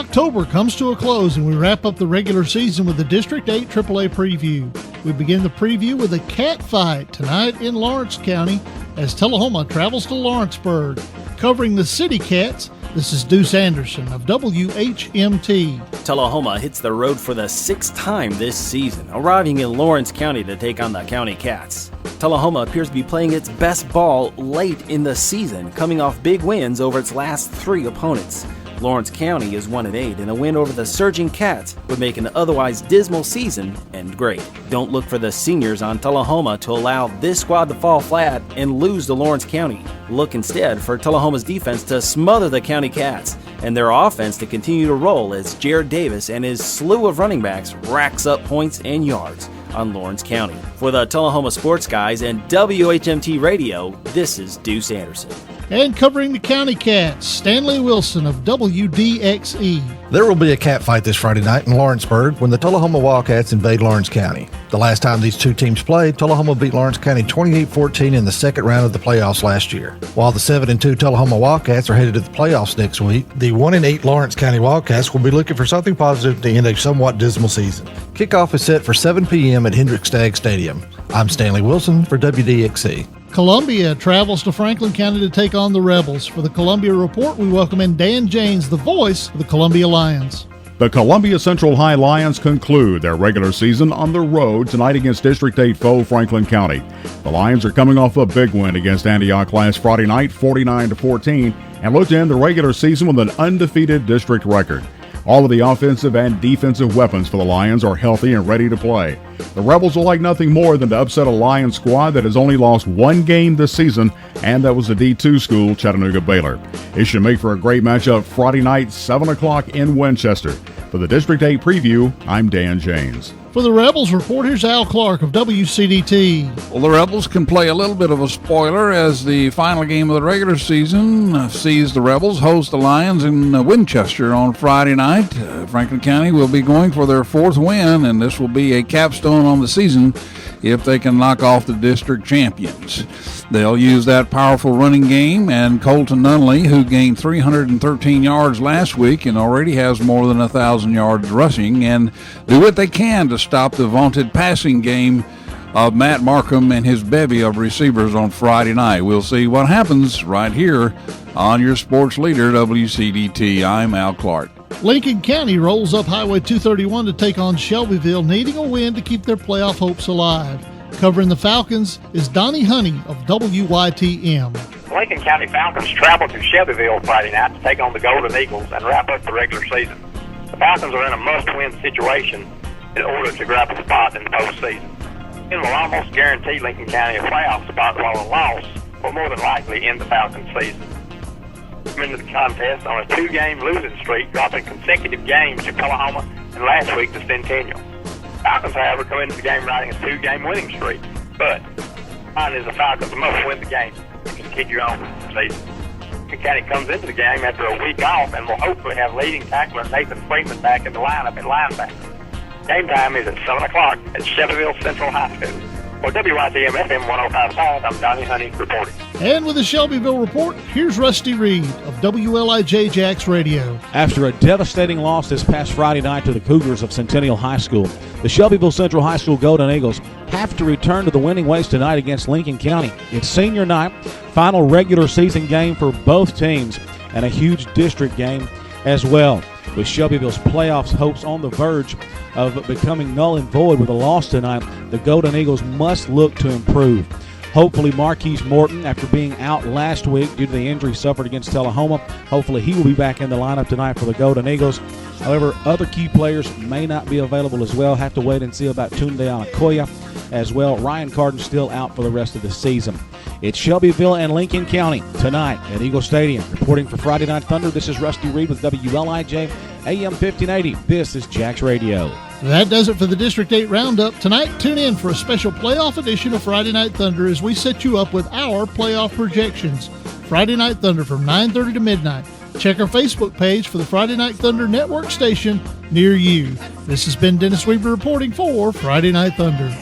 October comes to a close and we wrap up the regular season with the District 8 AAA Preview. We begin the preview with a cat fight tonight in Lawrence County as Tullahoma travels to Lawrenceburg. Covering the City Cats, this is Deuce Anderson of WHMT. Tullahoma hits the road for the 6th time this season, arriving in Lawrence County to take on the County Cats. Tullahoma appears to be playing its best ball late in the season, coming off big wins over its last 3 opponents. Lawrence County is 1-8, and a win over the Surging Cats would make an otherwise dismal season end great. Don't look for the seniors on Tullahoma to allow this squad to fall flat and lose to Lawrence County. Look instead for Tullahoma's defense to smother the County Cats and their offense to continue to roll as Jared Davis and his slew of running backs racks up points and yards on Lawrence County. For the Tullahoma Sports Guys and WHMT Radio, this is Deuce Anderson. And covering the County Cats, Stanley Wilson of WDXE. There will be a cat fight this Friday night in Lawrenceburg when the Tullahoma Wildcats invade Lawrence County. The last time these two teams played, Tullahoma beat Lawrence County 28-14 in the second round of the playoffs last year. While the 7-2 Tullahoma Wildcats are headed to the playoffs next week, the 1-8 Lawrence County Wildcats will be looking for something positive to end a somewhat dismal season. Kickoff is set for 7 p.m. at Hendrickstag Stadium. I'm Stanley Wilson for WDXE. Columbia travels to Franklin County to take on the Rebels. For the Columbia Report, we welcome in Dan Janes, the voice of the Columbia Lions. The Columbia Central High Lions conclude their regular season on the road tonight against District 8 foe Franklin County. The Lions are coming off a big win against Antioch last Friday night, 49-14, and look to end the regular season with an undefeated district record. All of the offensive and defensive weapons for the Lions are healthy and ready to play. The Rebels will like nothing more than to upset a Lions squad that has only lost 1 game this season, and that was the D2 school, Chattanooga Baylor. It should make for a great matchup Friday night, 7 o'clock in Winchester. For the District 8 Preview, I'm Dan Janes. For the Rebels Report, here's Al Clark of WCDT. Well, the Rebels can play a little bit of a spoiler as the final game of the regular season sees the Rebels host the Lions in Winchester on Friday night. Franklin County will be going for their 4th win, and this will be a capstone on the season if they can knock off the district champions. They'll use that powerful running game, and Colton Nunley, who gained 313 yards last week and already has more than 1,000 yards rushing, and do what they can to stop the vaunted passing game of Matt Marcrom and his bevy of receivers on Friday night. We'll see what happens right here on your sports leader, WCDT. I'm Al Clark. Lincoln County rolls up Highway 231 to take on Shelbyville, needing a win to keep their playoff hopes alive. Covering the Falcons is Donnie Honey of WYTM. Lincoln County Falcons travel to Shelbyville Friday night to take on the Golden Eagles and wrap up the regular season. The Falcons are in a must-win situation in order to grab a spot in the postseason. It will almost guarantee Lincoln County a playoff spot, while a loss will more than likely end the Falcons season. Into the contest on a 2-game losing streak, dropping consecutive games to Tullahoma and last week to Centennial. Falcons, however, come into the game riding a 2-game winning streak, but mine is the Falcons must win the game to continue on with the season. Lincoln County comes into the game after a week off and will hopefully have leading tackler Nathan Freeman back in the lineup at linebacker. Game time is at 7 o'clock at Shelbyville Central High School. For WYTM FM 105.5, I'm Donnie Honey reporting. And with the Shelbyville Report, here's Rusty Reed of WLIJ Jacks Radio. After a devastating loss this past Friday night to the Cougars of Centennial High School, the Shelbyville Central High School Golden Eagles have to return to the winning ways tonight against Lincoln County. It's senior night, final regular season game for both teams, and a huge district game as well. With Shelbyville's playoffs hopes on the verge of becoming null and void with a loss tonight, the Golden Eagles must look to improve. Hopefully Marquise Morton, after being out last week due to the injury suffered against Tullahoma, hopefully he will be back in the lineup tonight for the Golden Eagles. However, other key players may not be available as well. Have to wait and see about Tunde Anakoya as well. Ryan Carden still out for the rest of the season. It's Shelbyville and Lincoln County tonight at Eagle Stadium. Reporting for Friday Night Thunder, this is Rusty Reed with WLIJ AM 1580. This is Jacks Radio. That does it for the District 8 Roundup. Tonight, tune in for a special playoff edition of Friday Night Thunder as we set you up with our playoff projections. Friday Night Thunder from 9:30 to midnight. Check our Facebook page for the Friday Night Thunder network station near you. This has been Dennis Weaver reporting for Friday Night Thunder.